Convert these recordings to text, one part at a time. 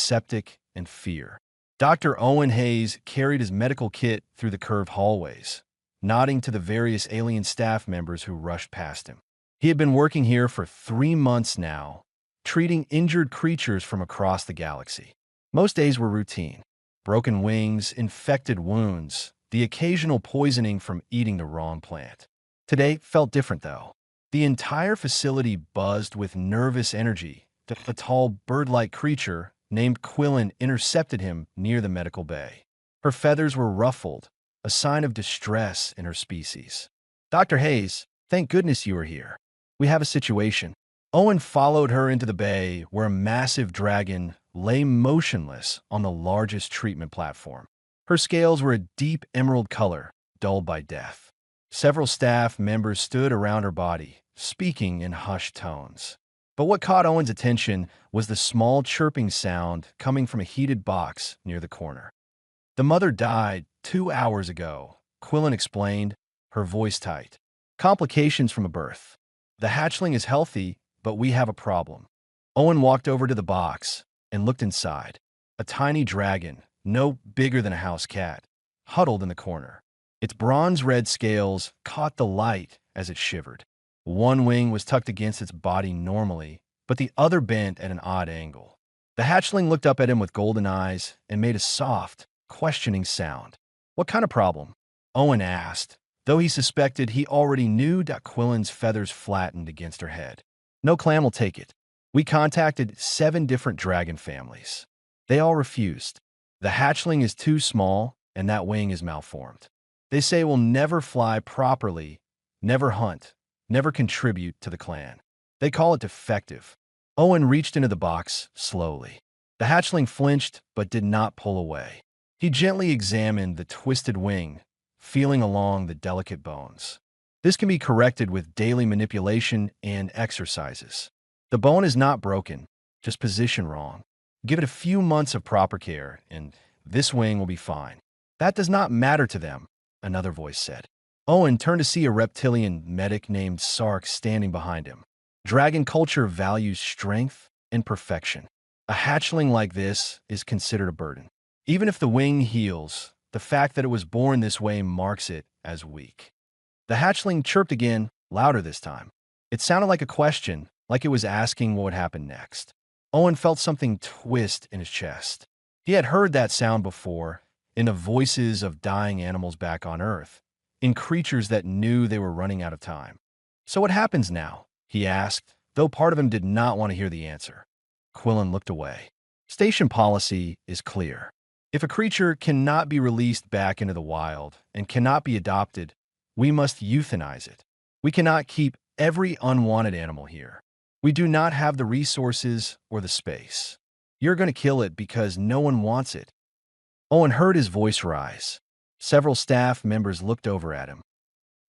septic and fear. Dr. Owen Hayes carried his medical kit through the curved hallways, nodding to the various alien staff members who rushed past him. He had been working here for 3 months now, treating injured creatures from across the galaxy. Most days were routine. Broken wings, infected wounds, the occasional poisoning from eating the wrong plant. Today felt different, though. The entire facility buzzed with nervous energy. A tall, bird-like creature named Quillen intercepted him near the medical bay. Her feathers were ruffled, a sign of distress in her species. "Dr. Hayes, thank goodness you are here. We have a situation." Owen followed her into the bay, where a massive dragon lay motionless on the largest treatment platform. Her scales were a deep emerald color, dulled by death. Several staff members stood around her body, speaking in hushed tones. But what caught Owen's attention was the small chirping sound coming from a heated box near the corner. "The mother died 2 hours ago," Quillen explained, her voice tight. "Complications from a birth. The hatchling is healthy, but we have a problem." Owen walked over to the box and looked inside. A tiny dragon, no bigger than a house cat, huddled in the corner. Its bronze-red scales caught the light as it shivered. One wing was tucked against its body normally, but the other bent at an odd angle. The hatchling looked up at him with golden eyes and made a soft, questioning sound. "What kind of problem?" Owen asked, though he suspected he already knew that Quillen's feathers flattened against her head. "No clan will take it. We contacted 7 different dragon families. They all refused. The hatchling is too small, and that wing is malformed. They say we'll never fly properly, never hunt, never contribute to the clan. They call it defective." Owen reached into the box slowly. The hatchling flinched but did not pull away. He gently examined the twisted wing, feeling along the delicate bones. "This can be corrected with daily manipulation and exercises. The bone is not broken, just positioned wrong. Give it a few months of proper care, and this wing will be fine." "That does not matter to them," another voice said. Owen turned to see a reptilian medic named Sark standing behind him. Dragon culture values strength and perfection. A hatchling like this is considered a burden. Even if the wing heals, the fact that it was born this way marks it as weak. The hatchling chirped again, louder this time. It sounded like a question, like it was asking what would happen next. Owen felt something twist in his chest. He had heard that sound before, in the voices of dying animals back on Earth, in creatures that knew they were running out of time. "So what happens now?" he asked, though part of him did not want to hear the answer. Quillen looked away. "Station policy is clear. If a creature cannot be released back into the wild and cannot be adopted, we must euthanize it. We cannot keep every unwanted animal here. We do not have the resources or the space. You're going to kill it because no one wants it." Owen heard his voice rise. Several staff members looked over at him.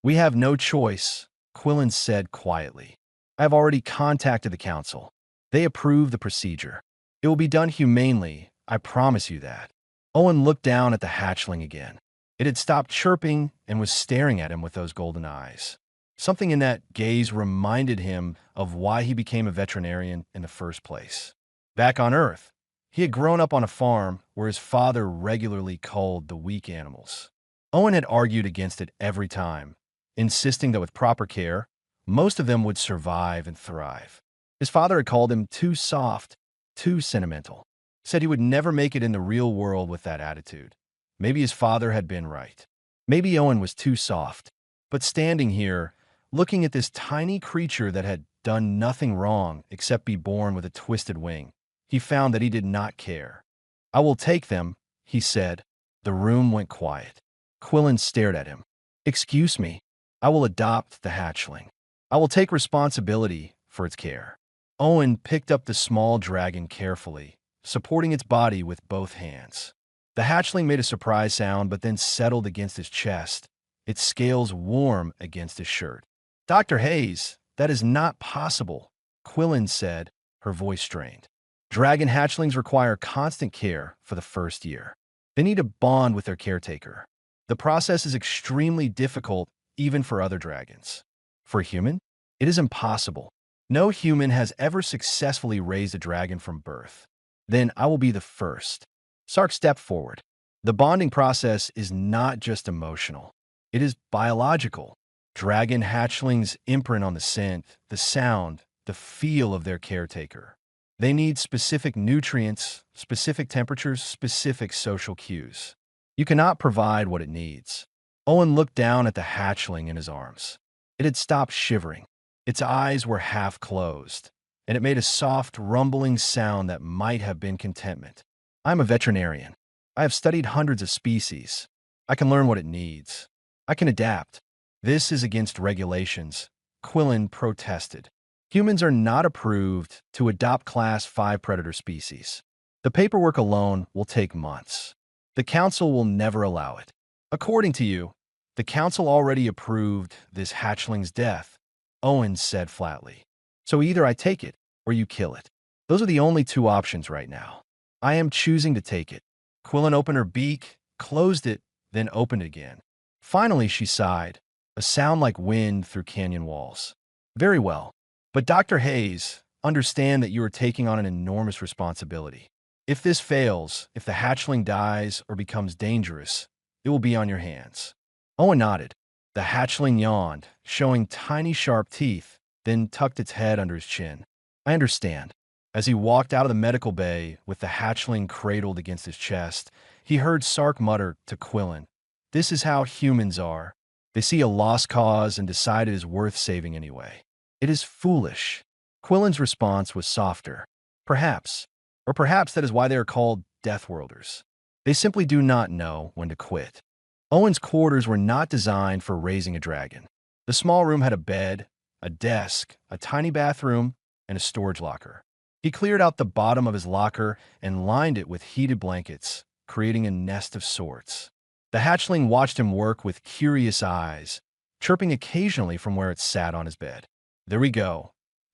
"We have no choice," Quillen said quietly. "I have already contacted the council. They approve the procedure. It will be done humanely, I promise you that." Owen looked down at the hatchling again. It had stopped chirping and was staring at him with those golden eyes. Something in that gaze reminded him of why he became a veterinarian in the first place. Back on Earth, he had grown up on a farm where his father regularly culled the weak animals. Owen had argued against it every time, insisting that with proper care, most of them would survive and thrive. His father had called him too soft, too sentimental. Said he would never make it in the real world with that attitude. Maybe his father had been right. Maybe Owen was too soft. But standing here, looking at this tiny creature that had done nothing wrong except be born with a twisted wing, he found that he did not care. "I will take them," he said. The room went quiet. Quillen stared at him. "Excuse me. I will adopt the hatchling. I will take responsibility for its care." Owen picked up the small dragon carefully, supporting its body with both hands. The hatchling made a surprise sound but then settled against his chest, its scales warm against his shirt. "Dr. Hayes, that is not possible," Quillen said, her voice strained. "Dragon hatchlings require constant care for the first year. They need to bond with their caretaker. The process is extremely difficult even for other dragons. For a human, it is impossible. No human has ever successfully raised a dragon from birth. then I will be the first. Sark stepped forward. The bonding process is not just emotional. It is biological. Dragon hatchlings imprint on the scent, the sound, the feel of their caretaker. They need specific nutrients, specific temperatures, specific social cues. You cannot provide what it needs. Owen looked down at the hatchling in his arms. It had stopped shivering. Its eyes were half closed, and it made a soft, rumbling sound that might have been contentment. I'm a veterinarian. I have studied hundreds of species. I can learn what it needs. I can adapt. This is against regulations. Quillen protested. Humans are not approved to adopt Class 5 predator species. The paperwork alone will take months. The Council will never allow it. According to you, the Council already approved this hatchling's death, Owen said flatly. So either I take it or you kill it. Those are the only two options right now. I am choosing to take it. Quillen opened her beak, closed it, then opened it again. Finally, she sighed, a sound like wind through canyon walls. Very well. But Dr. Hayes, understand that you are taking on an enormous responsibility. If this fails, if the hatchling dies or becomes dangerous, it will be on your hands. Owen nodded. The hatchling yawned, showing tiny sharp teeth, then tucked its head under his chin. I understand. As he walked out of the medical bay with the hatchling cradled against his chest, he heard Sark mutter to Quillen, "This is how humans are. They see a lost cause and decide it is worth saving anyway. It is foolish." Quillen's response was softer. Perhaps. Or perhaps that is why they are called Deathworlders. They simply do not know when to quit. Owen's quarters were not designed for raising a dragon. The small room had a bed, a desk, a tiny bathroom, and a storage locker. He cleared out the bottom of his locker and lined it with heated blankets, creating a nest of sorts. The hatchling watched him work with curious eyes, chirping occasionally from where it sat on his bed. "There we go,"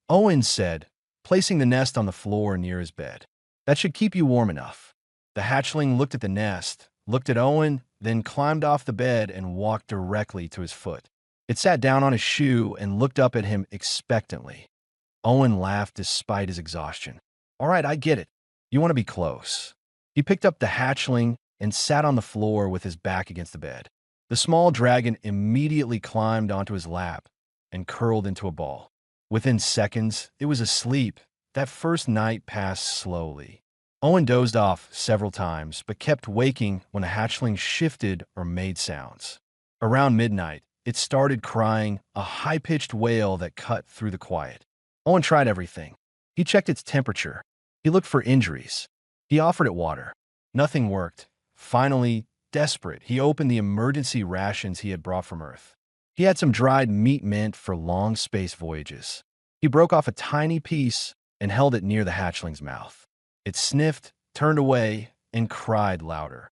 Owen said, placing the nest on the floor near his bed. "That should keep you warm enough." The hatchling looked at the nest, looked at Owen, then climbed off the bed and walked directly to his foot. It sat down on his shoe and looked up at him expectantly. Owen laughed despite his exhaustion. "All right, I get it. You want to be close." He picked up the hatchling and sat on the floor with his back against the bed. The small dragon immediately climbed onto his lap and curled into a ball. Within seconds, it was asleep. That first night passed slowly. Owen dozed off several times, but kept waking when the hatchling shifted or made sounds. Around midnight, it started crying, a high-pitched wail that cut through the quiet. Owen tried everything. He checked its temperature. He looked for injuries. He offered it water. Nothing worked. Finally, desperate, he opened the emergency rations he had brought from Earth. He had some dried meat meant for long space voyages. He broke off a tiny piece and held it near the hatchling's mouth. It sniffed, turned away, and cried louder.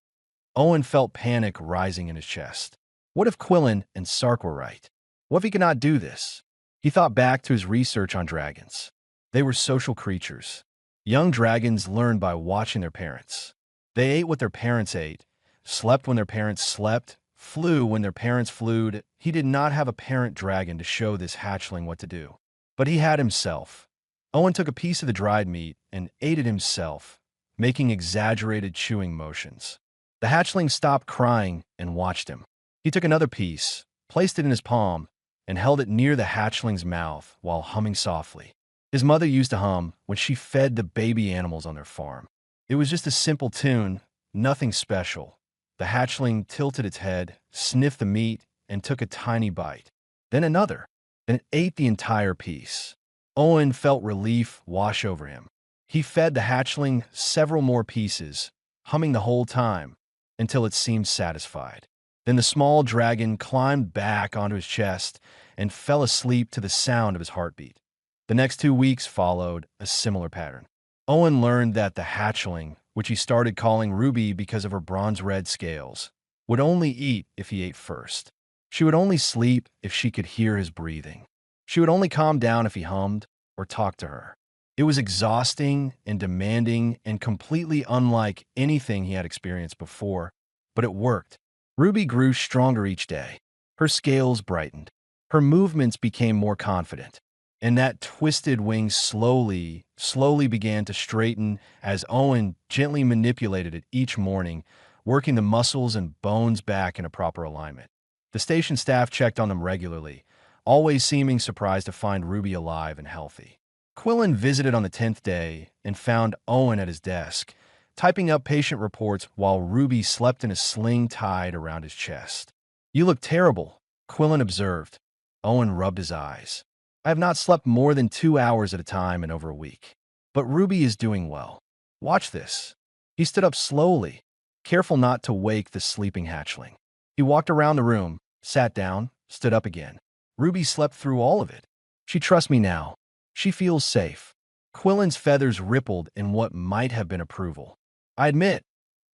Owen felt panic rising in his chest. What if Quillen and Sark were right? What if he could not do this? He thought back to his research on dragons. They were social creatures. Young dragons learned by watching their parents. They ate what their parents ate, slept when their parents slept, flew when their parents flew. He did not have a parent dragon to show this hatchling what to do. But he had himself. Owen took a piece of the dried meat and ate it himself, making exaggerated chewing motions. The hatchling stopped crying and watched him. He took another piece, placed it in his palm, and held it near the hatchling's mouth while humming softly. His mother used to hum when she fed the baby animals on their farm. It was just a simple tune, nothing special. The hatchling tilted its head, sniffed the meat, and took a tiny bite. Then another. Then it ate the entire piece. Owen felt relief wash over him. He fed the hatchling several more pieces, humming the whole time, until it seemed satisfied. Then the small dragon climbed back onto his chest and fell asleep to the sound of his heartbeat. The next 2 weeks followed a similar pattern. Owen learned that the hatchling, which he started calling Ruby because of her bronze-red scales, would only eat if he ate first. She would only sleep if she could hear his breathing. She would only calm down if he hummed or talked to her. It was exhausting and demanding and completely unlike anything he had experienced before, but it worked. Ruby grew stronger each day. Her scales brightened. Her movements became more confident. And that twisted wing slowly slowly began to straighten as Owen gently manipulated it each morning, working the muscles and bones back in a proper alignment. The station staff checked on them regularly, always seeming surprised to find Ruby alive and healthy. Quillen visited on the 10th day and found Owen at his desk, typing up patient reports while Ruby slept in a sling tied around his chest. "You look terrible," Quillen observed. Owen rubbed his eyes. "I have not slept more than 2 hours at a time in over a week. But Ruby is doing well. Watch this." He stood up slowly, careful not to wake the sleeping hatchling. He walked around the room, sat down, stood up again. Ruby slept through all of it. She trusts me now. She feels safe. Quillen's feathers rippled in what might have been approval. "I admit,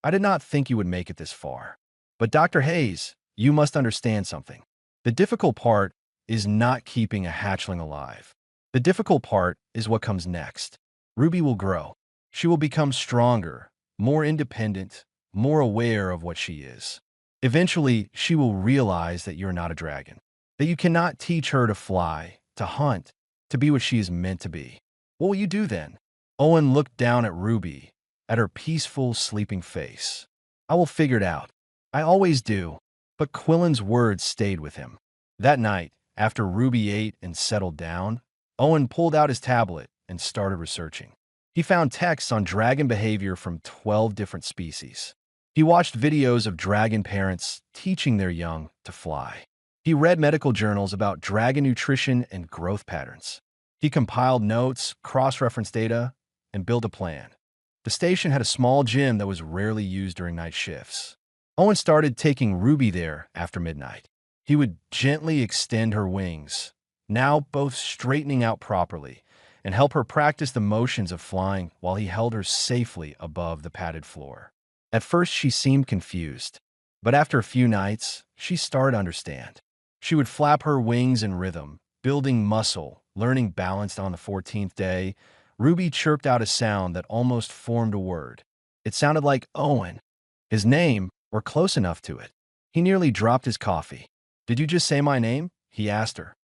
I did not think you would make it this far. But Dr. Hayes, you must understand something. The difficult part is not keeping a hatchling alive. The difficult part is what comes next. Ruby will grow. She will become stronger, more independent, more aware of what she is. Eventually, she will realize that you're not a dragon, that you cannot teach her to fly, to hunt, to be what she is meant to be. What will you do then?" Owen looked down at Ruby, at her peaceful, sleeping face. "I will figure it out. I always do." But Quillen's words stayed with him. That night, after Ruby ate and settled down, Owen pulled out his tablet and started researching. He found texts on dragon behavior from 12 different species. He watched videos of dragon parents teaching their young to fly. He read medical journals about dragon nutrition and growth patterns. He compiled notes, cross-referenced data, and built a plan. The station had a small gym that was rarely used during night shifts. Owen started taking Ruby there after midnight. He would gently extend her wings, now both straightening out properly, and help her practice the motions of flying while he held her safely above the padded floor. At first, she seemed confused, but after a few nights, she started to understand. She would flap her wings in rhythm, building muscle, learning balance. On the 14th day, Ruby chirped out a sound that almost formed a word. It sounded like Owen, his name, or close enough to it. He nearly dropped his coffee. "Did you just say my name?" he asked her.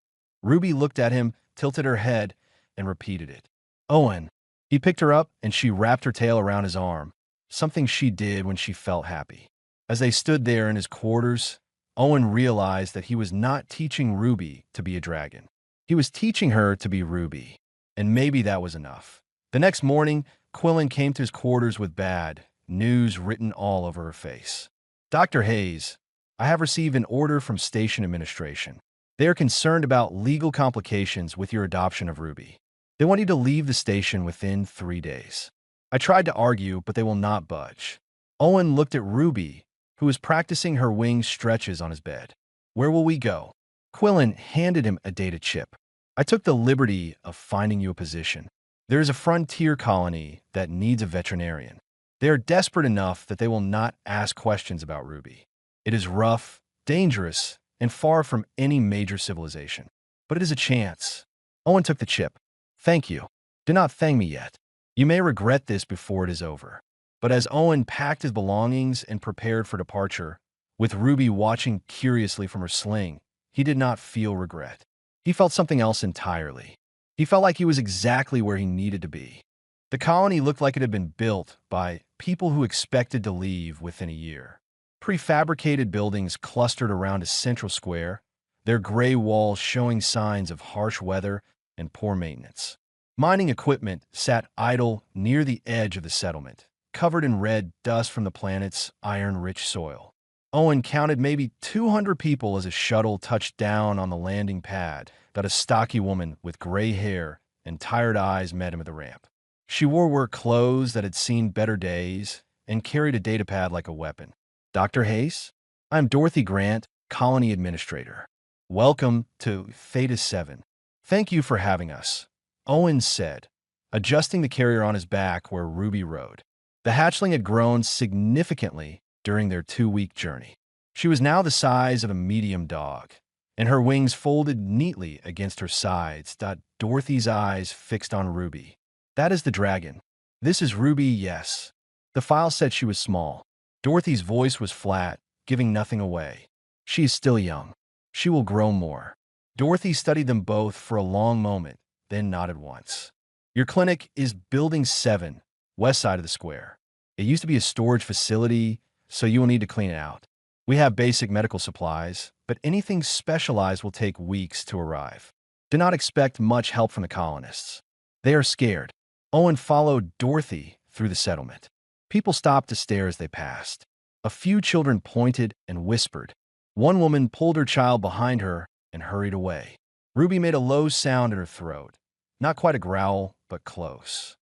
Ruby looked at him, tilted her head, and repeated it. "Owen." He picked her up, and she wrapped her tail around his arm, something she did when she felt happy. As they stood there in his quarters, Owen realized that he was not teaching Ruby to be a dragon. He was teaching her to be Ruby, and maybe that was enough. The next morning, Quillen came to his quarters with bad news written all over her face. "Dr. Hayes, I have received an order from station administration. They are concerned about legal complications with your adoption of Ruby. They want you to leave the station within 3 days. I tried to argue, but they will not budge." Owen looked at Ruby, who was practicing her wing stretches on his bed. "Where will we go?" Quillen handed him a data chip. "I took the liberty of finding you a position. There is a frontier colony that needs a veterinarian. They are desperate enough that they will not ask questions about Ruby. It is rough, dangerous, and far from any major civilization. But it is a chance." Owen took the chip. "Thank you. Do not thank me yet. You may regret this before it is over." But as Owen packed his belongings and prepared for departure, with Ruby watching curiously from her sling, he did not feel regret. He felt something else entirely. He felt like he was exactly where he needed to be. The colony looked like it had been built by people who expected to leave within a year. Prefabricated buildings clustered around a central square, their gray walls showing signs of harsh weather and poor maintenance. Mining equipment sat idle near the edge of the settlement, covered in red dust from the planet's iron-rich soil. Owen counted maybe 200 people as a shuttle touched down on the landing pad that a stocky woman with gray hair and tired eyes met him at the ramp. She wore work clothes that had seen better days and carried a datapad like a weapon. "Dr. Hayes, I'm Dorothy Grant, Colony Administrator. Welcome to Theta 7. Thank you for having us," Owen said, adjusting the carrier on his back where Ruby rode. The hatchling had grown significantly during their 2-week journey. She was now the size of a medium dog, and her wings folded neatly against her sides. Dorothy's eyes fixed on Ruby. "That is the dragon. This is Ruby, yes." The file said she was small. Dorothy's voice was flat, giving nothing away. "She is still young. She will grow more." Dorothy studied them both for a long moment, then nodded once. Your clinic is Building 7, west side of the square. It used to be a storage facility, so you will need to clean it out. We have basic medical supplies, but anything specialized will take weeks to arrive. Do not expect much help from the colonists. They are scared. Owen followed Dorothy through the settlement. People stopped to stare as they passed. A few children pointed and whispered. One woman pulled her child behind her and hurried away. Ruby made a low sound in her throat. Not quite a growl, but close.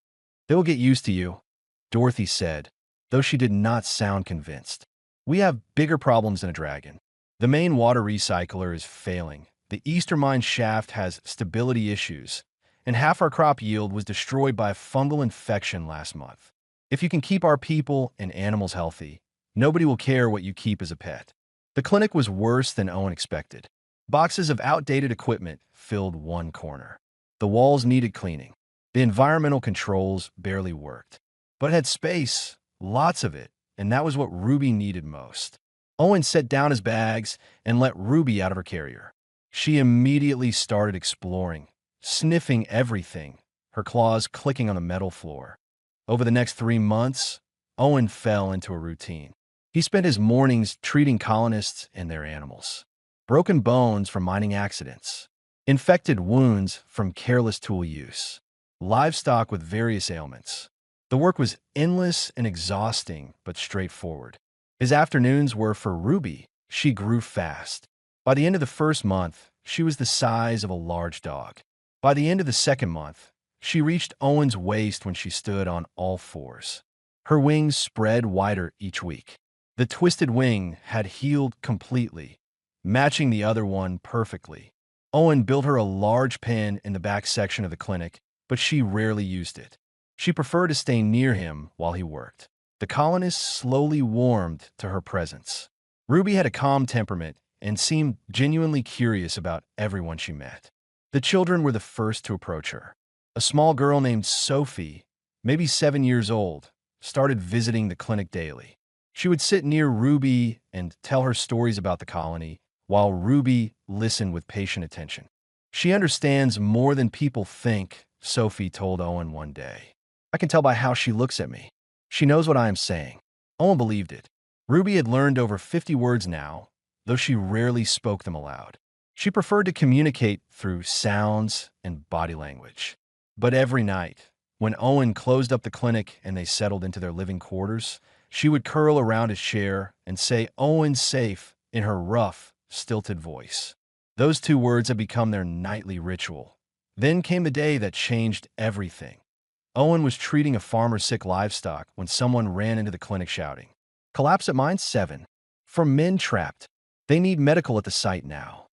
They will get used to you, Dorothy said, though she did not sound convinced. We have bigger problems than a dragon. The main water recycler is failing. The Easter mine shaft has stability issues, and half our crop yield was destroyed by a fungal infection last month. If you can keep our people and animals healthy, nobody will care what you keep as a pet. The clinic was worse than Owen expected. Boxes of outdated equipment filled one corner. The walls needed cleaning. The environmental controls barely worked. But it had space, lots of it, and that was what Ruby needed most. Owen set down his bags and let Ruby out of her carrier. She immediately started exploring, sniffing everything, her claws clicking on the metal floor. Over the next 3 months, Owen fell into a routine. He spent his mornings treating colonists and their animals. Broken bones from mining accidents, infected wounds from careless tool use, livestock with various ailments. The work was endless and exhausting, but straightforward. His afternoons were for Ruby. She grew fast. By the end of the first month, she was the size of a large dog. By the end of the second month, she reached Owen's waist when she stood on all fours. Her wings spread wider each week. The twisted wing had healed completely, matching the other one perfectly. Owen built her a large pen in the back section of the clinic, but she rarely used it. She preferred to stay near him while he worked. The colonists slowly warmed to her presence. Ruby had a calm temperament and seemed genuinely curious about everyone she met. The children were the first to approach her. A small girl named Sophie, maybe 7 years old, started visiting the clinic daily. She would sit near Ruby and tell her stories about the colony, while Ruby listened with patient attention. She understands more than people think, Sophie told Owen one day. I can tell by how she looks at me. She knows what I am saying. Owen believed it. Ruby had learned over 50 words now, though she rarely spoke them aloud. She preferred to communicate through sounds and body language. But every night, when Owen closed up the clinic and they settled into their living quarters, she would curl around his chair and say, "Owen's safe," in her rough, stilted voice. Those 2 words had become their nightly ritual. Then came the day that changed everything. Owen was treating a farmer's sick livestock when someone ran into the clinic shouting, "Collapse at mine 7. For men trapped. They need medical at the site now."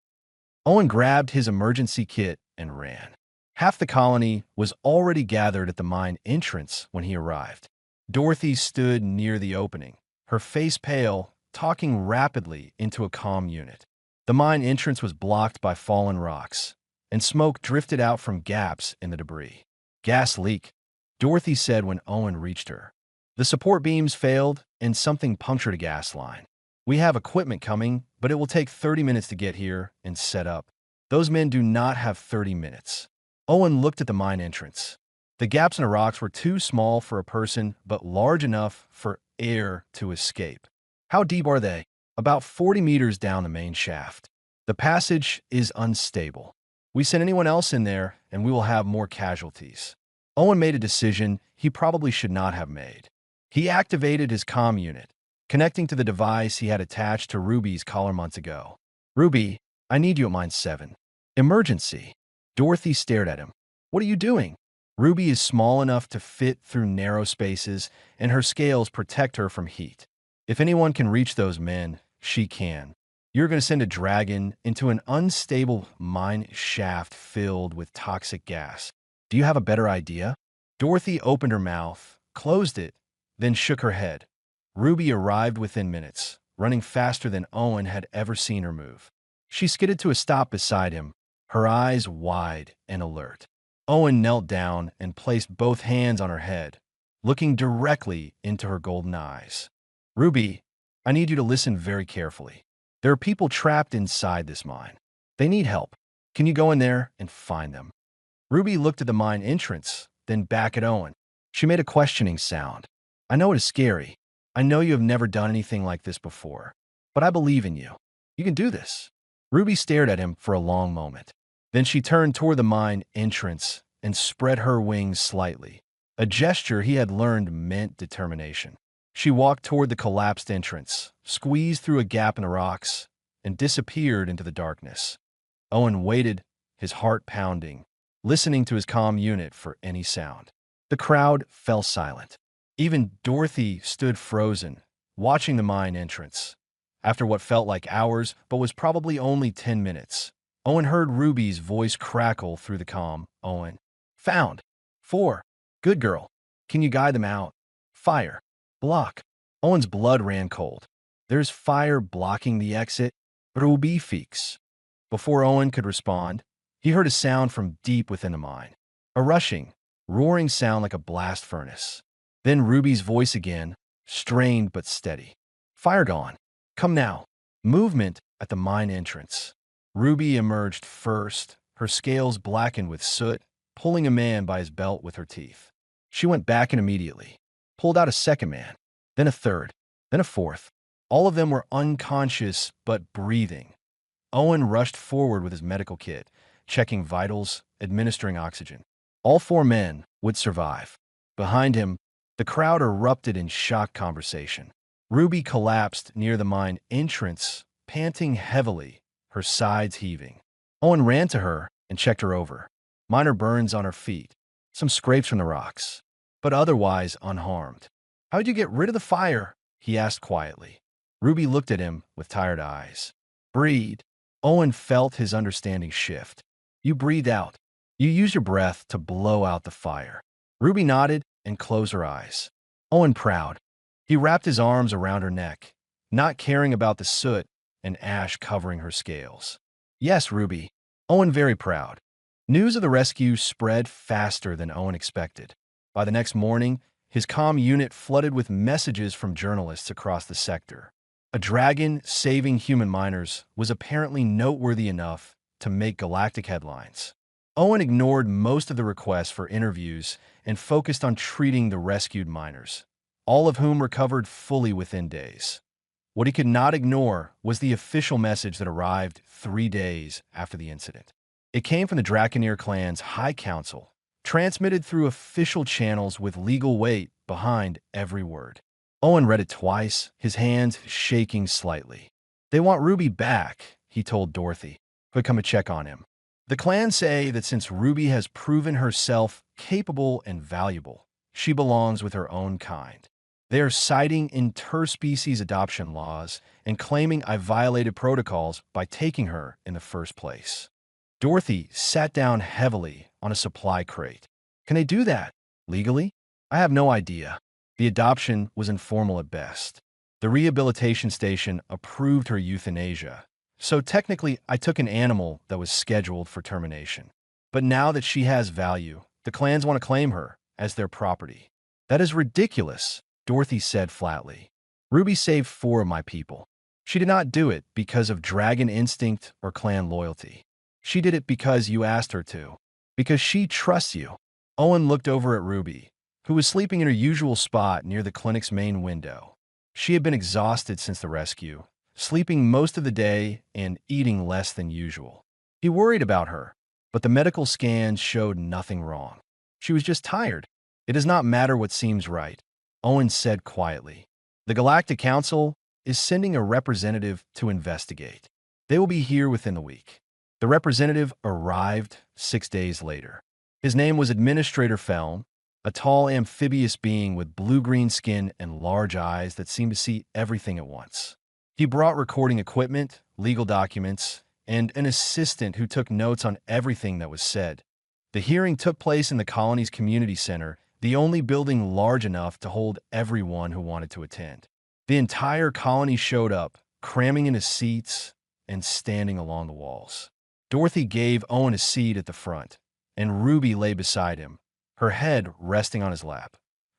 Owen grabbed his emergency kit and ran. Half the colony was already gathered at the mine entrance when he arrived. Dorothy stood near the opening, her face pale, talking rapidly into a comm unit. The mine entrance was blocked by fallen rocks, and smoke drifted out from gaps in the debris. "Gas leak," Dorothy said when Owen reached her. "The support beams failed, and something punctured a gas line. We have equipment coming, but it will take 30 minutes to get here and set up." Those men do not have 30 minutes. Owen looked at the mine entrance. The gaps in the rocks were too small for a person, but large enough for air to escape. "How deep are they?" "About 40 meters down the main shaft. The passage is unstable. We send anyone else in there, and we will have more casualties." Owen made a decision he probably should not have made. He activated his comm unit, connecting to the device he had attached to Ruby's collar months ago. "Ruby, I need you at mine 7. Emergency." Dorothy stared at him. "What are you doing?" Ruby is small enough to fit through narrow spaces, and her scales protect her from heat. If anyone can reach those men, she can. You're going to send a dragon into an unstable mine shaft filled with toxic gas. Do you have a better idea? Dorothy opened her mouth, closed it, then shook her head. Ruby arrived within minutes, running faster than Owen had ever seen her move. She skidded to a stop beside him, her eyes wide and alert. Owen knelt down and placed both hands on her head, looking directly into her golden eyes. "Ruby, I need you to listen very carefully. There are people trapped inside this mine. They need help. Can you go in there and find them?" Ruby looked at the mine entrance, then back at Owen. She made a questioning sound. I know it is scary. I know you have never done anything like this before. But I believe in you. You can do this. Ruby stared at him for a long moment. Then she turned toward the mine entrance and spread her wings slightly. A gesture he had learned meant determination. She walked toward the collapsed entrance, squeezed through a gap in the rocks, and disappeared into the darkness. Owen waited, his heart pounding, listening to his comm unit for any sound. The crowd fell silent. Even Dorothy stood frozen, watching the mine entrance. After what felt like hours, but was probably only 10 minutes, Owen heard Ruby's voice crackle through the comm. Owen. Found. 4. Good girl. Can you guide them out? Fire. Block. Owen's blood ran cold. There's fire blocking the exit. Ruby fix. Before Owen could respond, he heard a sound from deep within the mine. A rushing, roaring sound like a blast furnace. Then Ruby's voice again, strained but steady. Fire gone. Come now. Movement at the mine entrance. Ruby emerged first, her scales blackened with soot, pulling a man by his belt with her teeth. She went back in immediately, pulled out a second man, then a third, then a fourth. All of them were unconscious but breathing. Owen rushed forward with his medical kit, checking vitals, administering oxygen. All 4 men would survive. Behind him, the crowd erupted in shocked conversation. Ruby collapsed near the mine entrance, panting heavily, her sides heaving. Owen ran to her and checked her over. Minor burns on her feet, some scrapes from the rocks, but otherwise unharmed. How'd you get rid of the fire? He asked quietly. Ruby looked at him with tired eyes. Breathe. Owen felt his understanding shift. You breathe out. You use your breath to blow out the fire. Ruby nodded and closed her eyes. Owen proud. He wrapped his arms around her neck, not caring about the soot and ash covering her scales. Yes, Ruby. Owen very proud. News of the rescue spread faster than Owen expected. By the next morning, his comm unit flooded with messages from journalists across the sector. A dragon saving human miners was apparently noteworthy enough to make galactic headlines. Owen ignored most of the requests for interviews and focused on treating the rescued miners, all of whom recovered fully within days. What he could not ignore was the official message that arrived 3 days after the incident. It came from the Draconeer clan's High Council, transmitted through official channels with legal weight behind every word. Owen read it twice, his hands shaking slightly. They want Ruby back, he told Dorothy, who had come to check on him. The clan say that since Ruby has proven herself capable and valuable, she belongs with her own kind. They are citing interspecies adoption laws and claiming I violated protocols by taking her in the first place. Dorothy sat down heavily on a supply crate. Can they do that? Legally? I have no idea. The adoption was informal at best. The rehabilitation station approved her euthanasia, so technically I took an animal that was scheduled for termination. But now that she has value, the clans want to claim her as their property. That is ridiculous, Dorothy said flatly. Ruby saved 4 of my people. She did not do it because of dragon instinct or clan loyalty. She did it because you asked her to. Because she trusts you. Owen looked over at Ruby, who was sleeping in her usual spot near the clinic's main window. She had been exhausted since the rescue, sleeping most of the day and eating less than usual. He worried about her, but the medical scans showed nothing wrong. She was just tired. It does not matter what seems right, Owen said quietly. The Galactic Council is sending a representative to investigate. They will be here within the week. The representative arrived 6 days later. His name was Administrator Felm, a tall amphibious being with blue-green skin and large eyes that seemed to see everything at once. He brought recording equipment, legal documents, and an assistant who took notes on everything that was said. The hearing took place in the colony's community center, the only building large enough to hold everyone who wanted to attend. The entire colony showed up, cramming into seats and standing along the walls. Dorothy gave Owen a seat at the front, and Ruby lay beside him, her head resting on his lap.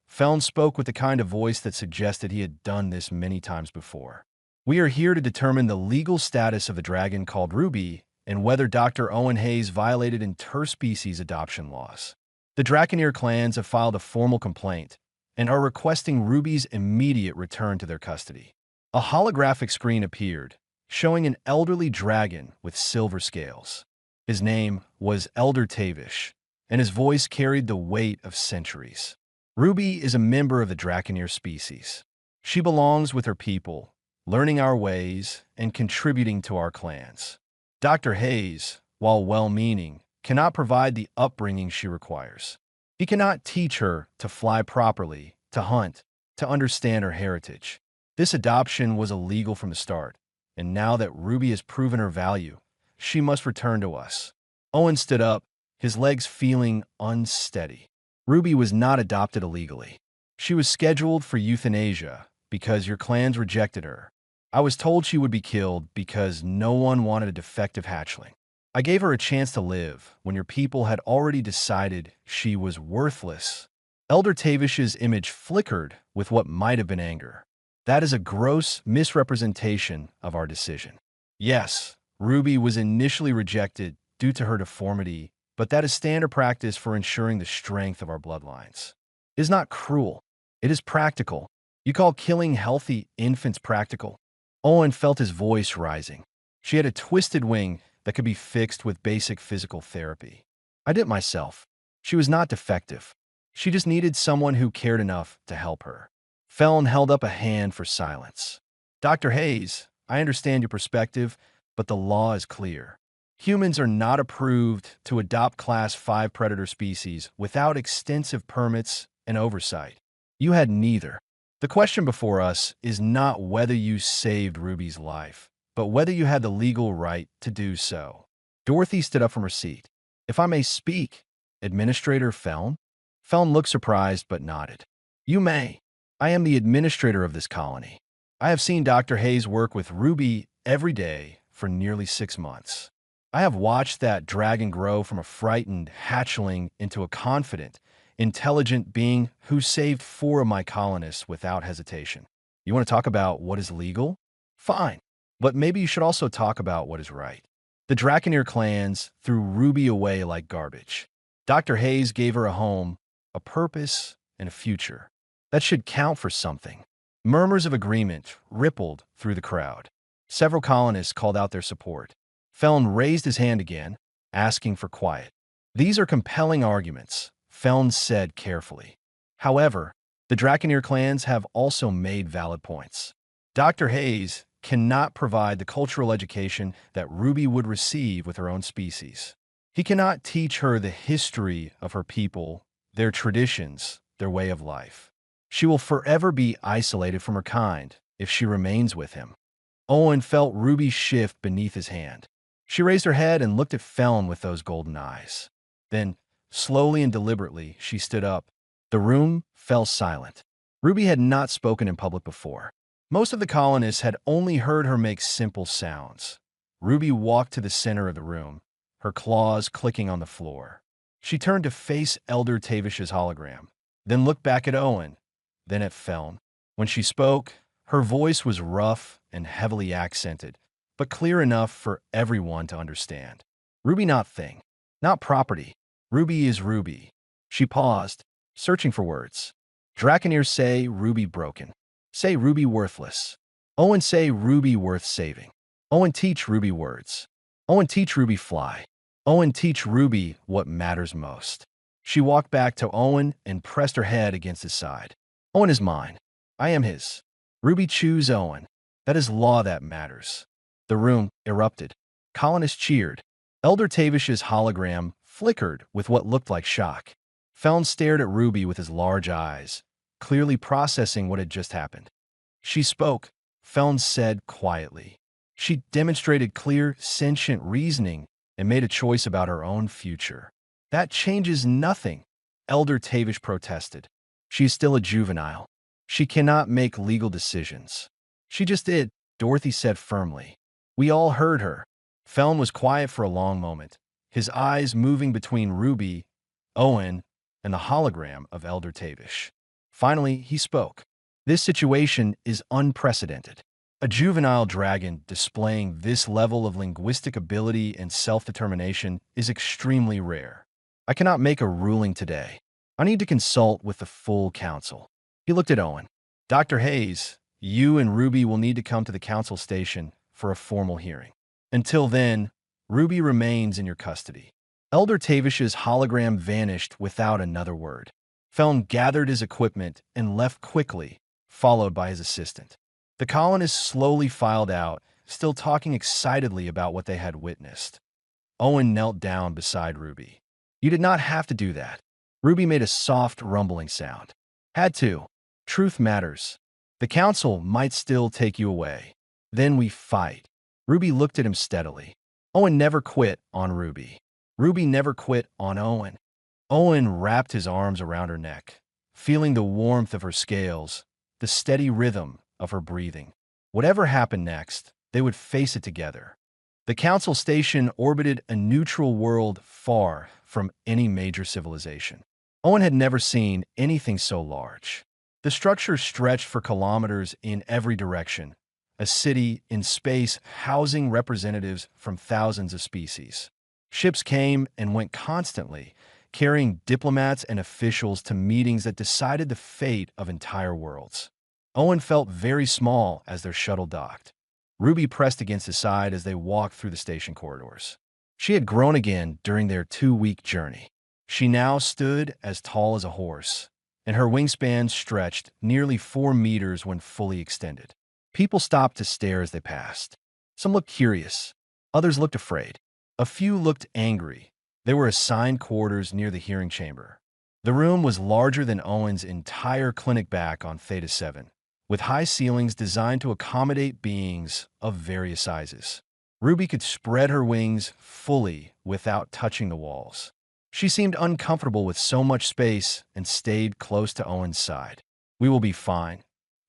Felm spoke with the kind of voice that suggested he had done this many times before. We are here to determine the legal status of the dragon called Ruby and whether Dr. Owen Hayes violated interspecies adoption laws. The Draconeer clans have filed a formal complaint and are requesting Ruby's immediate return to their custody. A holographic screen appeared, showing an elderly dragon with silver scales. His name was Elder Tavish, and his voice carried the weight of centuries. Ruby is a member of the Draconeer species. She belongs with her people, learning our ways and contributing to our clans. Dr. Hayes, while well-meaning, cannot provide the upbringing she requires. He cannot teach her to fly properly, to hunt, to understand her heritage. This adoption was illegal from the start, and now that Ruby has proven her value, she must return to us. Owen stood up, his legs feeling unsteady. Ruby was not adopted illegally. She was scheduled for euthanasia because your clans rejected her. I was told she would be killed because no one wanted a defective hatchling. I gave her a chance to live when your people had already decided she was worthless. Elder Tavish's image flickered with what might have been anger. That is a gross misrepresentation of our decision. Yes, Ruby was initially rejected due to her deformity, but that is standard practice for ensuring the strength of our bloodlines. It is not cruel. It is practical. You call killing healthy infants practical? Owen felt his voice rising. She had a twisted wing that could be fixed with basic physical therapy. I did it myself. She was not defective. She just needed someone who cared enough to help her. Felon held up a hand for silence. Dr. Hayes, I understand your perspective, but the law is clear. Humans are not approved to adopt Class 5 predator species without extensive permits and oversight. You had neither. The question before us is not whether you saved Ruby's life, but whether you had the legal right to do so. Dorothy stood up from her seat. If I may speak, Administrator Feln? Feln looked surprised but nodded. You may. I am the administrator of this colony. I have seen Dr. Hayes work with Ruby every day for nearly 6 months. I have watched that dragon grow from a frightened hatchling into a confident, intelligent being who saved 4 of my colonists without hesitation. You want to talk about what is legal? Fine. But maybe you should also talk about what is right. The Draconeer clans threw Ruby away like garbage. Dr. Hayes gave her a home, a purpose, and a future. That should count for something. Murmurs of agreement rippled through the crowd. Several colonists called out their support. Feln raised his hand again, asking for quiet. These are compelling arguments, Feln said carefully. However, the Draconeer clans have also made valid points. Dr. Hayes cannot provide the cultural education that Ruby would receive with her own species. He cannot teach her the history of her people, their traditions, their way of life. She will forever be isolated from her kind if she remains with him. Owen felt Ruby shift beneath his hand. She raised her head and looked at Feln with those golden eyes. Then, slowly and deliberately, she stood up. The room fell silent. Ruby had not spoken in public before. Most of the colonists had only heard her make simple sounds. Ruby walked to the center of the room, her claws clicking on the floor. She turned to face Elder Tavish's hologram, then looked back at Owen, then at Feln. When she spoke, her voice was rough and heavily accented, but clear enough for everyone to understand. Ruby not thing, not property. Ruby is Ruby. She paused, searching for words. Draconeer say Ruby broken. Say Ruby worthless. Owen say Ruby worth saving. Owen teach Ruby words. Owen teach Ruby fly. Owen teach Ruby what matters most. She walked back to Owen and pressed her head against his side. Owen is mine. I am his. Ruby choose Owen. That is law that matters. The room erupted. Colonists cheered. Elder Tavish's hologram flickered with what looked like shock. Feln stared at Ruby with his large eyes, clearly processing what had just happened. She spoke, Feln said quietly. She demonstrated clear, sentient reasoning and made a choice about her own future. That changes nothing, Elder Tavish protested. She is still a juvenile. She cannot make legal decisions. She just did, Dorothy said firmly. We all heard her. Feln was quiet for a long moment, his eyes moving between Ruby, Owen, and the hologram of Elder Tavish. Finally, he spoke. This situation is unprecedented. A juvenile dragon displaying this level of linguistic ability and self-determination is extremely rare. I cannot make a ruling today. I need to consult with the full council. He looked at Owen. Dr. Hayes, you and Ruby will need to come to the council station for a formal hearing. Until then, Ruby remains in your custody. Elder Tavish's hologram vanished without another word. Feln gathered his equipment and left quickly, followed by his assistant. The colonists slowly filed out, still talking excitedly about what they had witnessed. Owen knelt down beside Ruby. You did not have to do that. Ruby made a soft, rumbling sound. Had to. Truth matters. The council might still take you away. Then we fight. Ruby looked at him steadily. Owen never quit on Ruby. Ruby never quit on Owen. Owen wrapped his arms around her neck, feeling the warmth of her scales, the steady rhythm of her breathing. Whatever happened next, they would face it together. The council station orbited a neutral world far from any major civilization. Owen had never seen anything so large. The structure stretched for kilometers in every direction, a city in space housing representatives from thousands of species. Ships came and went constantly, carrying diplomats and officials to meetings that decided the fate of entire worlds. Owen felt very small as their shuttle docked. Ruby pressed against his side as they walked through the station corridors. She had grown again during their 2-week journey. She now stood as tall as a horse, and her wingspan stretched nearly 4 meters when fully extended. People stopped to stare as they passed. Some looked curious. Others looked afraid. A few looked angry. They were assigned quarters near the hearing chamber. The room was larger than Owen's entire clinic back on Theta 7, with high ceilings designed to accommodate beings of various sizes. Ruby could spread her wings fully without touching the walls. She seemed uncomfortable with so much space and stayed close to Owen's side. We will be fine,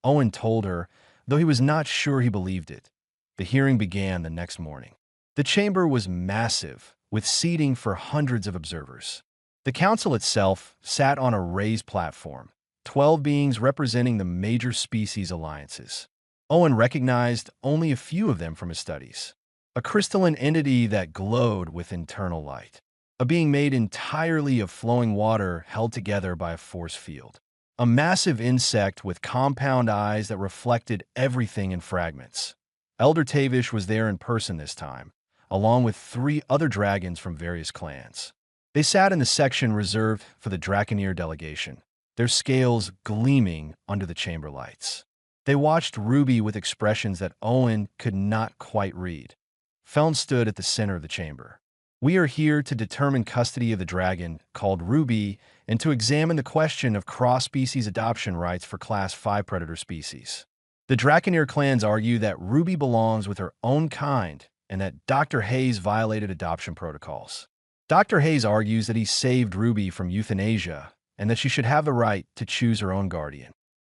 Owen told her, though he was not sure he believed it. The hearing began the next morning. The chamber was massive, with seating for hundreds of observers. The council itself sat on a raised platform, 12 beings representing the major species alliances. Owen recognized only a few of them from his studies. A crystalline entity that glowed with internal light. A being made entirely of flowing water held together by a force field. A massive insect with compound eyes that reflected everything in fragments. Elder Tavish was there in person this time, along with 3 other dragons from various clans. They sat in the section reserved for the Draconeer delegation, their scales gleaming under the chamber lights. They watched Ruby with expressions that Owen could not quite read. Feln stood at the center of the chamber. We are here to determine custody of the dragon, called Ruby, and to examine the question of cross-species adoption rights for Class 5 predator species. The Draconeer clans argue that Ruby belongs with her own kind and that Dr. Hayes violated adoption protocols. Dr. Hayes argues that he saved Ruby from euthanasia and that she should have the right to choose her own guardian.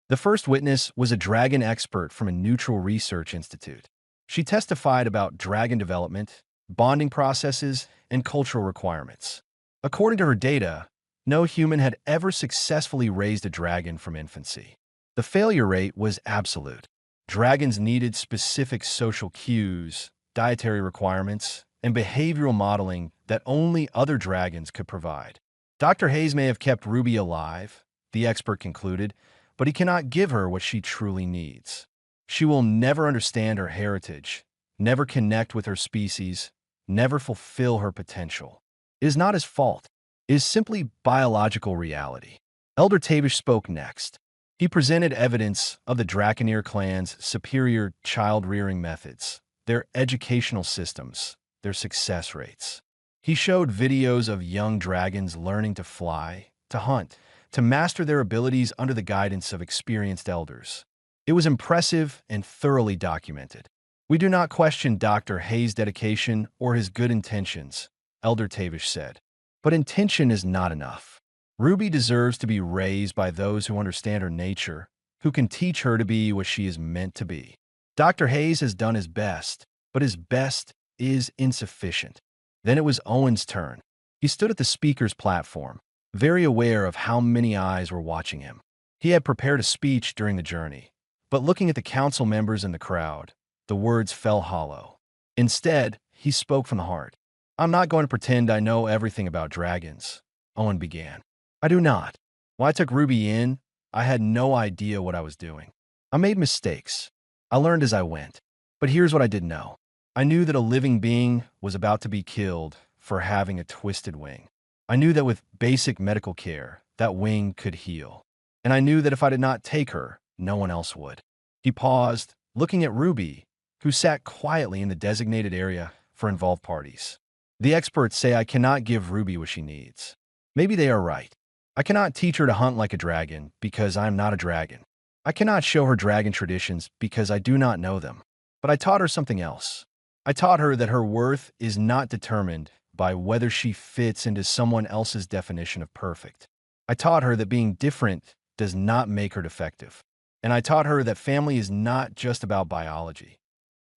The first witness was a dragon expert from a neutral research institute. She testified about dragon development, bonding processes, and cultural requirements. According to her data, no human had ever successfully raised a dragon from infancy. The failure rate was absolute. Dragons needed specific social cues, dietary requirements, and behavioral modeling that only other dragons could provide. Dr. Hayes may have kept Ruby alive, the expert concluded, but he cannot give her what she truly needs. She will never understand her heritage, never connect with her species, never fulfill her potential. It is not his fault. It is simply biological reality. Elder Tavish spoke next. He presented evidence of the Draconeer clan's superior child-rearing methods, their educational systems, their success rates. He showed videos of young dragons learning to fly, to hunt, to master their abilities under the guidance of experienced elders. It was impressive and thoroughly documented. We do not question Dr. Hayes' dedication or his good intentions, Elder Tavish said. But intention is not enough. Ruby deserves to be raised by those who understand her nature, who can teach her to be what she is meant to be. Dr. Hayes has done his best, but his best is insufficient. Then it was Owen's turn. He stood at the speaker's platform, very aware of how many eyes were watching him. He had prepared a speech during the journey, but looking at the council members in the crowd, the words fell hollow. Instead, he spoke from the heart. I'm not going to pretend I know everything about dragons. Owen began. I do not. When I took Ruby in, I had no idea what I was doing. I made mistakes. I learned as I went. But here's what I didn't know. I knew that a living being was about to be killed for having a twisted wing. I knew that with basic medical care, that wing could heal. And I knew that if I did not take her, no one else would. He paused, looking at Ruby, who sat quietly in the designated area for involved parties. The experts say I cannot give Ruby what she needs. Maybe they are right. I cannot teach her to hunt like a dragon because I am not a dragon. I cannot show her dragon traditions because I do not know them. But I taught her something else. I taught her that her worth is not determined by whether she fits into someone else's definition of perfect. I taught her that being different does not make her defective. And I taught her that family is not just about biology.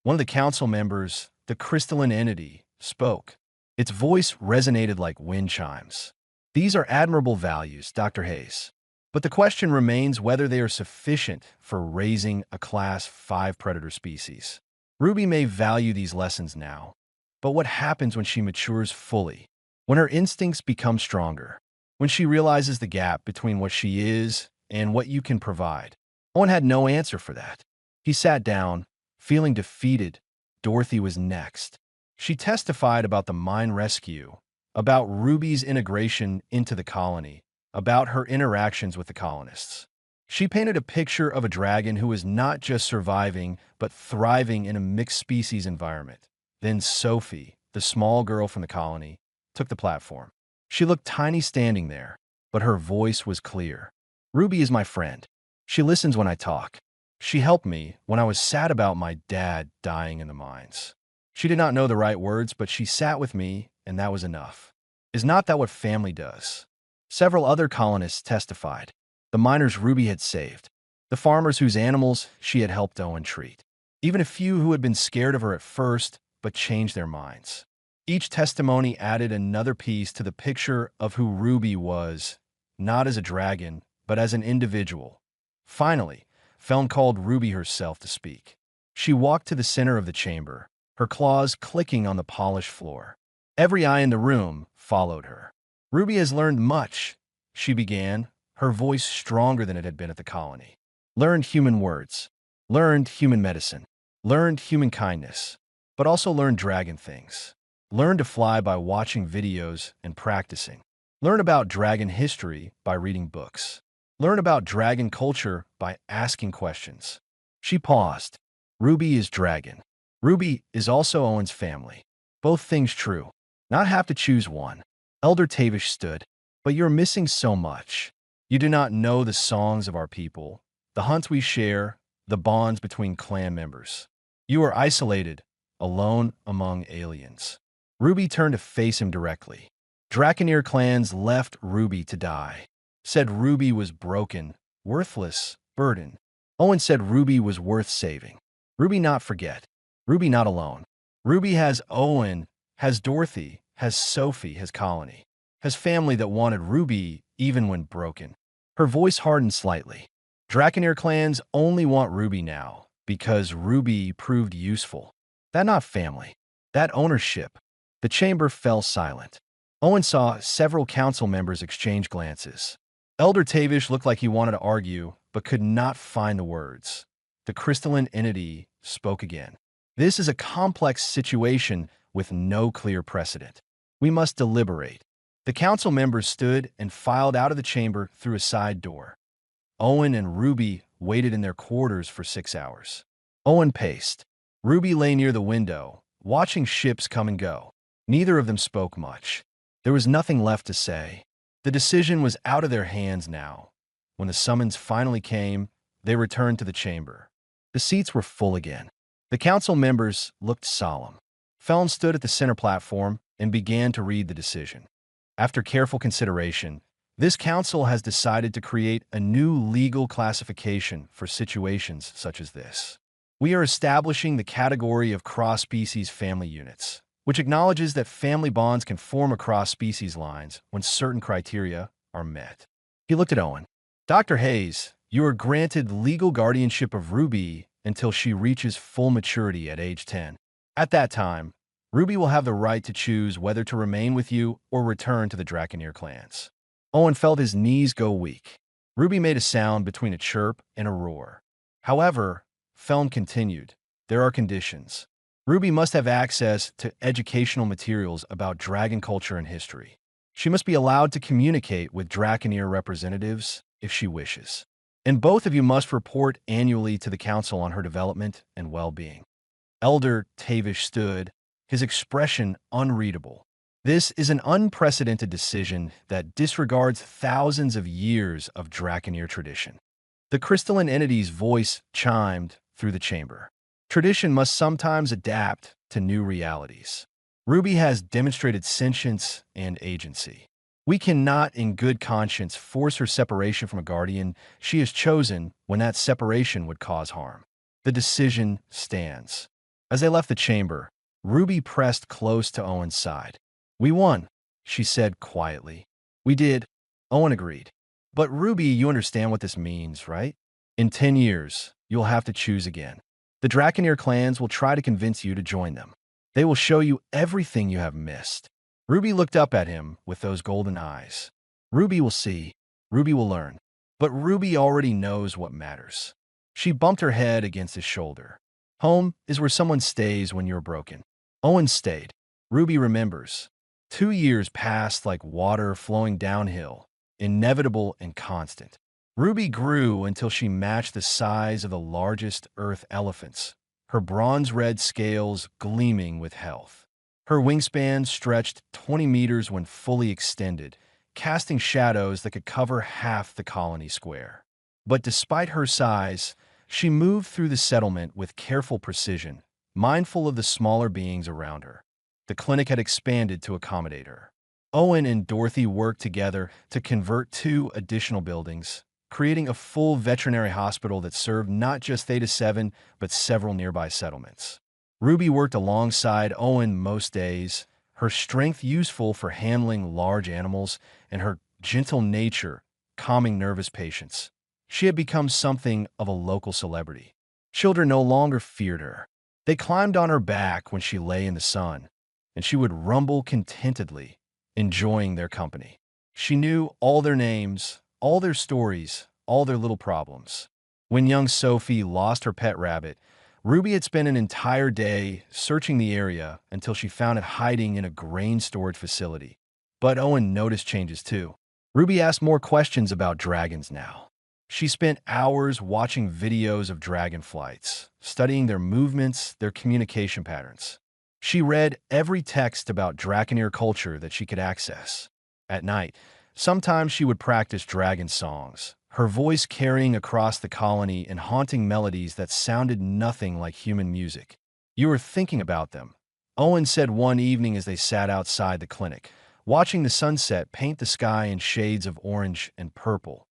One of the council members, the crystalline entity, spoke. Its voice resonated like wind chimes. These are admirable values, Dr. Hayes. But the question remains whether they are sufficient for raising a Class 5 predator species. Ruby may value these lessons now, but what happens when she matures fully? When her instincts become stronger? When she realizes the gap between what she is and what you can provide? Owen had no answer for that. He sat down, feeling defeated. Dorothy was next. She testified about the mine rescue, about Ruby's integration into the colony, about her interactions with the colonists. She painted a picture of a dragon who was not just surviving, but thriving in a mixed-species environment. Then Sophie, the small girl from the colony, took the platform. She looked tiny standing there, but her voice was clear. Ruby is my friend. She listens when I talk. She helped me when I was sad about my dad dying in the mines. She did not know the right words, but she sat with me, and that was enough. Is not that what family does? Several other colonists testified. The miners Ruby had saved. The farmers whose animals she had helped Owen treat. Even a few who had been scared of her at first, but changed their minds. Each testimony added another piece to the picture of who Ruby was, not as a dragon, but as an individual. Finally, Feln called Ruby herself to speak. She walked to the center of the chamber, her claws clicking on the polished floor. Every eye in the room followed her. Ruby has learned much, she began, her voice stronger than it had been at the colony. Learned human words, learned human medicine, learned human kindness, but also learned dragon things. Learned to fly by watching videos and practicing. Learn about dragon history by reading books. Learn about dragon culture by asking questions. She paused. Ruby is dragon. Ruby is also Owen's family. Both things true. Not have to choose one. Elder Tavish stood. But you're missing so much. You do not know the songs of our people, the hunts we share, the bonds between clan members. You are isolated, alone among aliens. Ruby turned to face him directly. Draconeer clans left Ruby to die. Said Ruby was broken, worthless, burden. Owen said Ruby was worth saving. Ruby not forget. Ruby not alone. Ruby has Owen, has Dorothy, has Sophie, has Colony, has family that wanted Ruby even when broken. Her voice hardened slightly. Draconeer clans only want Ruby now because Ruby proved useful. That not family. That ownership. The chamber fell silent. Owen saw several council members exchange glances. Elder Tavish looked like he wanted to argue, but could not find the words. The crystalline entity spoke again. This is a complex situation with no clear precedent. We must deliberate. The council members stood and filed out of the chamber through a side door. Owen and Ruby waited in their quarters for 6 hours. Owen paced. Ruby lay near the window, watching ships come and go. Neither of them spoke much. There was nothing left to say. The decision was out of their hands now. When the summons finally came, they returned to the chamber. The seats were full again. The council members looked solemn. Feln stood at the center platform and began to read the decision. After careful consideration, this council has decided to create a new legal classification for situations such as this. We are establishing the category of cross-species family units, which acknowledges that family bonds can form across species lines when certain criteria are met. He looked at Owen. Dr. Hayes, you are granted legal guardianship of Ruby until she reaches full maturity at age 10. At that time, Ruby will have the right to choose whether to remain with you or return to the Draconeer clans. Owen felt his knees go weak. Ruby made a sound between a chirp and a roar. However, Felm continued, there are conditions. Ruby must have access to educational materials about dragon culture and history. She must be allowed to communicate with Draconeer representatives if she wishes. And both of you must report annually to the Council on her development and well-being. Elder Tavish stood, his expression unreadable. This is an unprecedented decision that disregards thousands of years of Draconeer tradition. The crystalline entity's voice chimed through the chamber. Tradition must sometimes adapt to new realities. Ruby has demonstrated sentience and agency. We cannot, in good conscience, force her separation from a guardian she has chosen when that separation would cause harm. The decision stands. As they left the chamber, Ruby pressed close to Owen's side. We won, she said quietly. We did, Owen agreed. But Ruby, you understand what this means, right? In 10 years, you'll have to choose again. The Draconeer clans will try to convince you to join them. They will show you everything you have missed. Ruby looked up at him with those golden eyes. Ruby will see. Ruby will learn. But Ruby already knows what matters. She bumped her head against his shoulder. Home is where someone stays when you're broken. Owen stayed. Ruby remembers. 2 years passed like water flowing downhill, inevitable and constant. Ruby grew until she matched the size of the largest earth elephants, her bronze-red scales gleaming with health. Her wingspan stretched 20 meters when fully extended, casting shadows that could cover half the colony square. But despite her size, she moved through the settlement with careful precision, mindful of the smaller beings around her. The clinic had expanded to accommodate her. Owen and Dorothy worked together to convert 2 additional buildings, creating a full veterinary hospital that served not just Theta 7, but several nearby settlements. Ruby worked alongside Owen most days, her strength useful for handling large animals and her gentle nature calming nervous patients. She had become something of a local celebrity. Children no longer feared her. They climbed on her back when she lay in the sun, and she would rumble contentedly, enjoying their company. She knew all their names, all their stories, all their little problems. When young Sophie lost her pet rabbit, Ruby had spent an entire day searching the area until she found it hiding in a grain storage facility. But Owen noticed changes too. Ruby asked more questions about dragons now. She spent hours watching videos of dragon flights, studying their movements, their communication patterns. She read every text about Draconeer culture that she could access. At night, sometimes she would practice dragon songs, her voice carrying across the colony in haunting melodies that sounded nothing like human music. You were thinking about them, Owen said one evening as they sat outside the clinic, watching the sunset paint the sky in shades of orange and purple.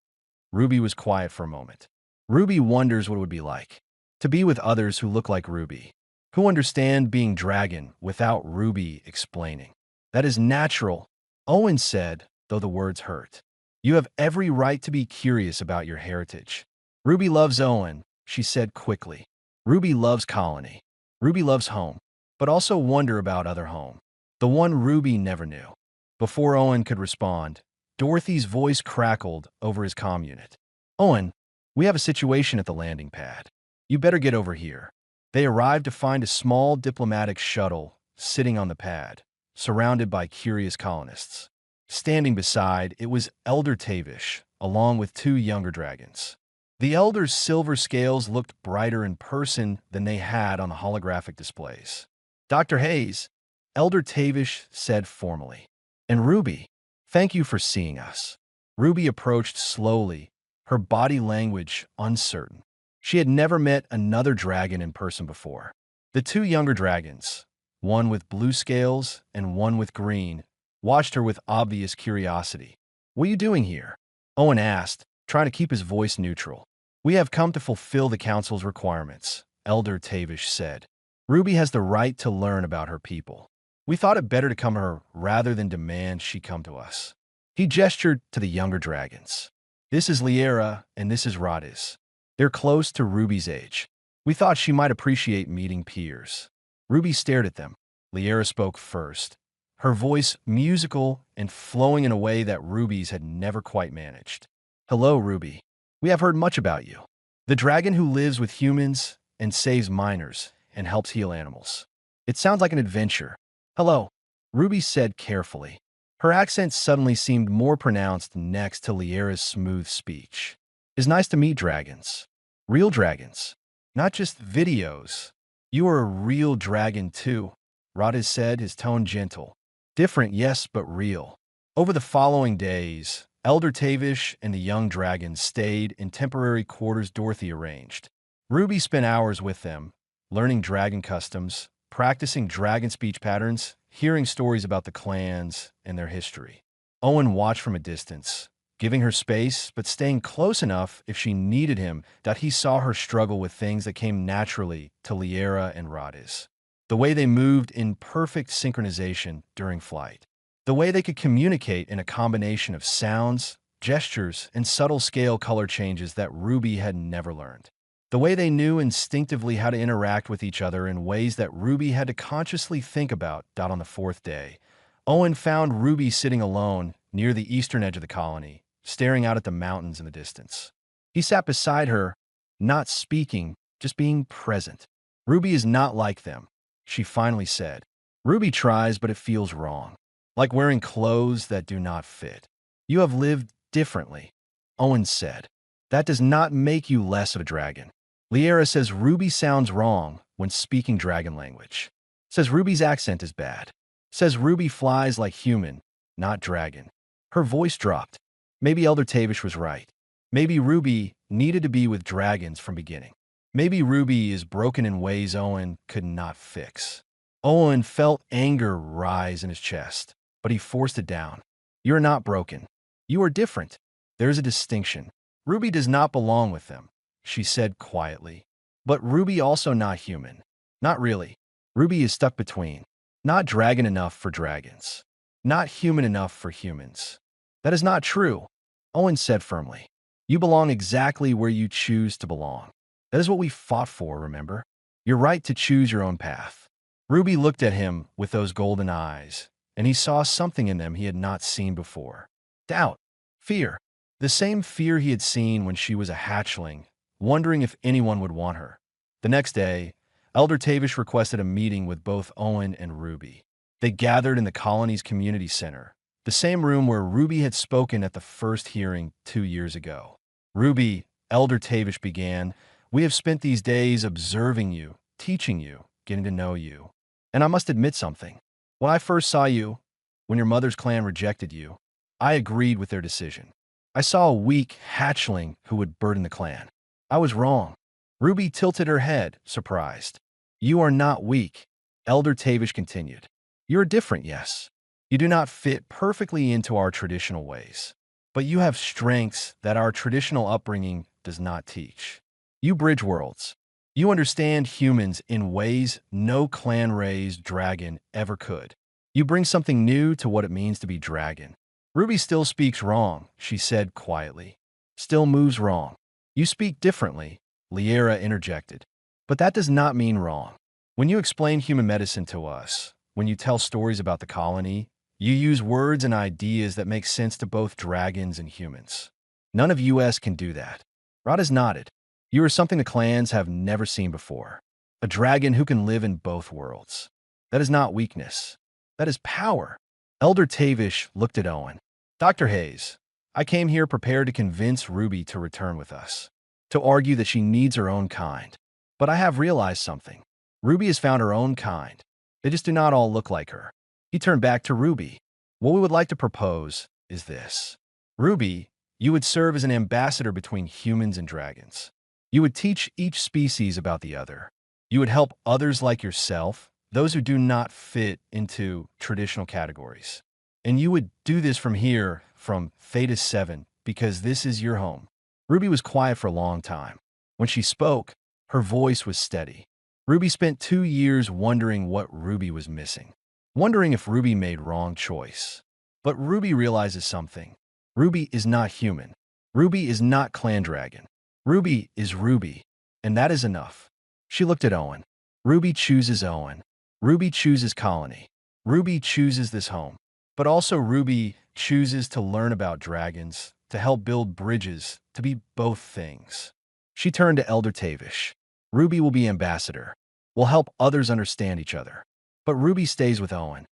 Ruby was quiet for a moment. Ruby wonders what it would be like to be with others who look like Ruby, who understand being dragon without Ruby explaining. That is natural, Owen said, though the words hurt. You have every right to be curious about your heritage. Ruby loves Owen, she said quickly. Ruby loves colony. Ruby loves home, but also wonder about other home, the one Ruby never knew. Before Owen could respond, Dorothy's voice crackled over his comm unit. Owen, we have a situation at the landing pad. You better get over here. They arrived to find a small diplomatic shuttle sitting on the pad, surrounded by curious colonists. Standing beside it was Elder Tavish, along with 2 younger dragons. The Elder's silver scales looked brighter in person than they had on the holographic displays. Dr. Hayes, Elder Tavish said formally. And Ruby, thank you for seeing us. Ruby approached slowly, her body language uncertain. She had never met another dragon in person before. The 2 younger dragons, one with blue scales and one with green, watched her with obvious curiosity. What are you doing here? Owen asked, trying to keep his voice neutral. We have come to fulfill the council's requirements, Elder Tavish said. Ruby has the right to learn about her people. We thought it better to come to her rather than demand she come to us. He gestured to the younger dragons. This is Liera and this is Radiz. They're close to Ruby's age. We thought she might appreciate meeting peers. Ruby stared at them. Liera spoke first, her voice musical and flowing in a way that Ruby's had never quite managed. Hello, Ruby. We have heard much about you. The dragon who lives with humans and saves miners and helps heal animals. It sounds like an adventure. Hello, Ruby said carefully. Her accent suddenly seemed more pronounced next to Liera's smooth speech. It's nice to meet dragons. Real dragons. Not just videos. You are a real dragon too, Radiz said, his tone gentle. Different, yes, but real. Over the following days, Elder Tavish and the young dragons stayed in temporary quarters Dorothy arranged. Ruby spent hours with them, learning dragon customs, practicing dragon speech patterns, hearing stories about the clans and their history. Owen watched from a distance, giving her space but staying close enough if she needed him that he saw her struggle with things that came naturally to Liera and Radiz. The way they moved in perfect synchronization during flight. The way they could communicate in a combination of sounds, gestures, and subtle scale color changes that Ruby had never learned. The way they knew instinctively how to interact with each other in ways that Ruby had to consciously think about. On the fourth day, Owen found Ruby sitting alone near the eastern edge of the colony, staring out at the mountains in the distance. He sat beside her, not speaking, just being present. Ruby is not like them, she finally said. Ruby tries, but it feels wrong. Like wearing clothes that do not fit. You have lived differently, Owen said. That does not make you less of a dragon. Liera says Ruby sounds wrong when speaking dragon language. Says Ruby's accent is bad. Says Ruby flies like human, not dragon. Her voice dropped. Maybe Elder Tavish was right. Maybe Ruby needed to be with dragons from beginning. Maybe Ruby is broken in ways Owen could not fix. Owen felt anger rise in his chest, but he forced it down. You are not broken. You are different. There is a distinction. Ruby does not belong with them, she said quietly. But Ruby also not human. Not really. Ruby is stuck between. Not dragon enough for dragons. Not human enough for humans. That is not true, Owen said firmly. You belong exactly where you choose to belong. That is what we fought for, remember? Your right to choose your own path. Ruby looked at him with those golden eyes, and he saw something in them he had not seen before. Doubt. Fear. The same fear he had seen when she was a hatchling, wondering if anyone would want her. The next day, Elder Tavish requested a meeting with both Owen and Ruby. They gathered in the colony's community center, the same room where Ruby had spoken at the first hearing 2 years ago. Ruby, Elder Tavish began, we have spent these days observing you, teaching you, getting to know you. And I must admit something. When I first saw you, when your mother's clan rejected you, I agreed with their decision. I saw a weak hatchling who would burden the clan. I was wrong. Ruby tilted her head, surprised. You are not weak, Elder Tavish continued. You're different, yes. You do not fit perfectly into our traditional ways. But you have strengths that our traditional upbringing does not teach. You bridge worlds. You understand humans in ways no clan-raised dragon ever could. You bring something new to what it means to be dragon. Ruby still speaks wrong, she said quietly. Still moves wrong. You speak differently, Liera interjected. But that does not mean wrong. When you explain human medicine to us, when you tell stories about the colony, you use words and ideas that make sense to both dragons and humans. None of us can do that. Radiz nodded. You are something the clans have never seen before. A dragon who can live in both worlds. That is not weakness. That is power. Elder Tavish looked at Owen. Dr. Hayes, I came here prepared to convince Ruby to return with us, to argue that she needs her own kind. But I have realized something. Ruby has found her own kind. They just do not all look like her. He turned back to Ruby. What we would like to propose is this. Ruby, you would serve as an ambassador between humans and dragons. You would teach each species about the other. You would help others like yourself, those who do not fit into traditional categories. And you would do this from here, from Theta 7, because this is your home. Ruby was quiet for a long time. When she spoke, her voice was steady. Ruby spent 2 years wondering what Ruby was missing, wondering if Ruby made wrong choice. But Ruby realizes something. Ruby is not human. Ruby is not clan dragon. Ruby is Ruby, and that is enough. She looked at Owen. Ruby chooses Owen. Ruby chooses colony. Ruby chooses this home. But also Ruby chooses to learn about dragons, to help build bridges, to be both things. She turned to Elder Tavish. Ruby will be ambassador. Will help others understand each other. But Ruby stays with Owen.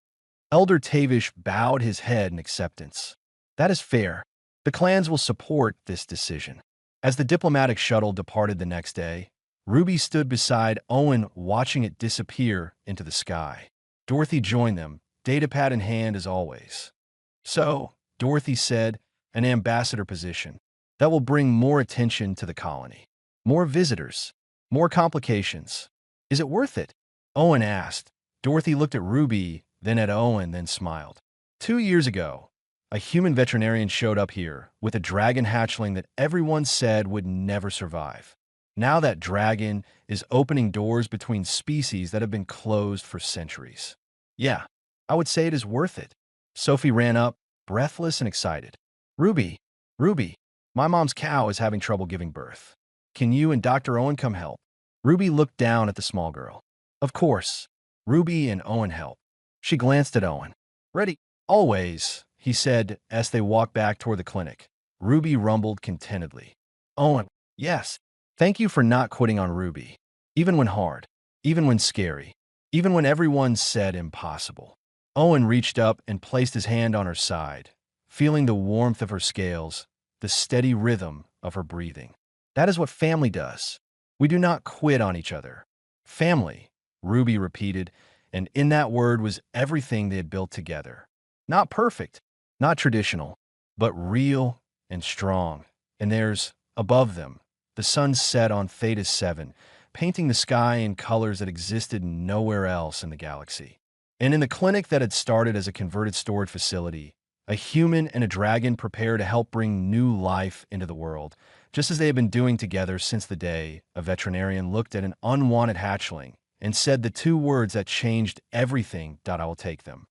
Elder Tavish bowed his head in acceptance. That is fair. The clans will support this decision. As the diplomatic shuttle departed the next day, Ruby stood beside Owen watching it disappear into the sky. Dorothy joined them, datapad in hand as always. So, Dorothy said, an ambassador position. That will bring more attention to the colony. More visitors. More complications. Is it worth it? Owen asked. Dorothy looked at Ruby, then at Owen, then smiled. 2 years ago, a human veterinarian showed up here with a dragon hatchling that everyone said would never survive. Now that dragon is opening doors between species that have been closed for centuries. Yeah, I would say it is worth it. Sophie ran up, breathless and excited. Ruby, my mom's cow is having trouble giving birth. Can you and Dr. Owen come help? Ruby looked down at the small girl. Of course. Ruby and Owen helped. She glanced at Owen. Ready? Always, he said as they walked back toward the clinic. Ruby rumbled contentedly. Owen, yes. Thank you for not quitting on Ruby. Even when hard. Even when scary. Even when everyone said impossible. Owen reached up and placed his hand on her side, feeling the warmth of her scales, the steady rhythm of her breathing. That is what family does. We do not quit on each other. Family, Ruby repeated, and in that word was everything they had built together. Not perfect, not traditional, but real and strong. And there's, above them, the sun set on Theta 7, painting the sky in colors that existed nowhere else in the galaxy. And in the clinic that had started as a converted storage facility, a human and a dragon prepare to help bring new life into the world, just as they had been doing together since the day a veterinarian looked at an unwanted hatchling and said the 2 words that changed everything. I will take them.